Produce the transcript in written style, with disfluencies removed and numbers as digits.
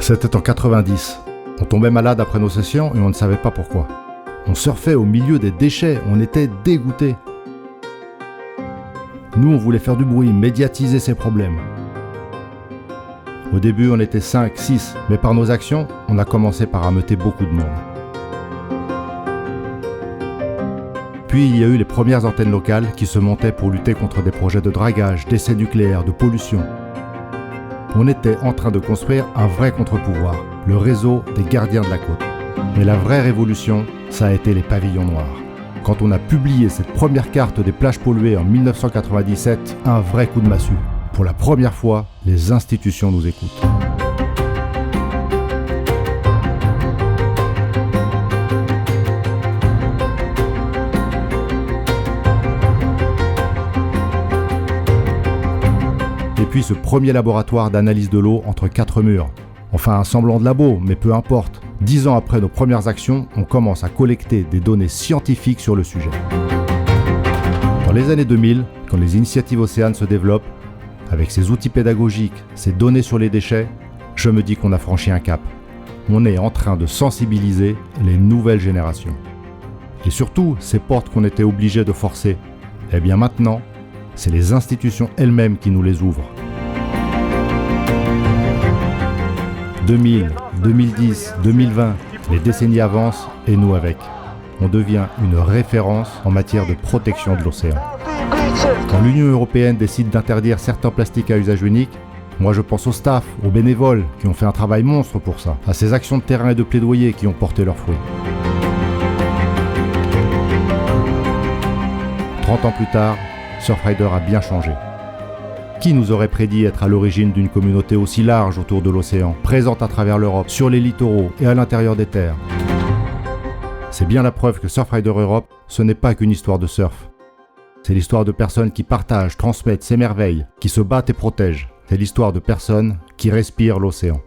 C'était en 90. On tombait malade après nos sessions et on ne savait pas pourquoi. On surfait au milieu des déchets, on était dégoûtés. Nous, on voulait faire du bruit, médiatiser ces problèmes. Au début, on était 5, 6, mais par nos actions, on a commencé par ameuter beaucoup de monde. Puis, il y a eu les premières antennes locales qui se montaient pour lutter contre des projets de dragage, d'essais nucléaires, de pollution. On était en train de construire un vrai contre-pouvoir, le réseau des gardiens de la côte. Mais la vraie révolution, ça a été les pavillons noirs. Quand on a publié cette première carte des plages polluées en 1997, un vrai coup de massue. Pour la première fois, les institutions nous écoutent. Et puis ce premier laboratoire d'analyse de l'eau entre 4 murs. Enfin, un semblant de labo, mais peu importe. 10 ans après nos premières actions, on commence à collecter des données scientifiques sur le sujet. Dans les années 2000, quand les initiatives Océane se développent, avec ses outils pédagogiques, ses données sur les déchets, je me dis qu'on a franchi un cap. On est en train de sensibiliser les nouvelles générations. Et surtout, ces portes qu'on était obligés de forcer, eh bien maintenant, c'est les institutions elles-mêmes qui nous les ouvrent. 2000, 2010, 2020, les décennies avancent et nous avec. On devient une référence en matière de protection de l'océan. Quand l'Union européenne décide d'interdire certains plastiques à usage unique, moi je pense au staff, aux bénévoles qui ont fait un travail monstre pour ça, à ces actions de terrain et de plaidoyer qui ont porté leurs fruits. 30 ans plus tard, Surfrider a bien changé. Qui nous aurait prédit être à l'origine d'une communauté aussi large autour de l'océan, présente à travers l'Europe, sur les littoraux et à l'intérieur des terres? C'est bien la preuve que Surfrider Europe, ce n'est pas qu'une histoire de surf. C'est l'histoire de personnes qui partagent, transmettent, s'émerveillent, qui se battent et protègent. C'est l'histoire de personnes qui respirent l'océan.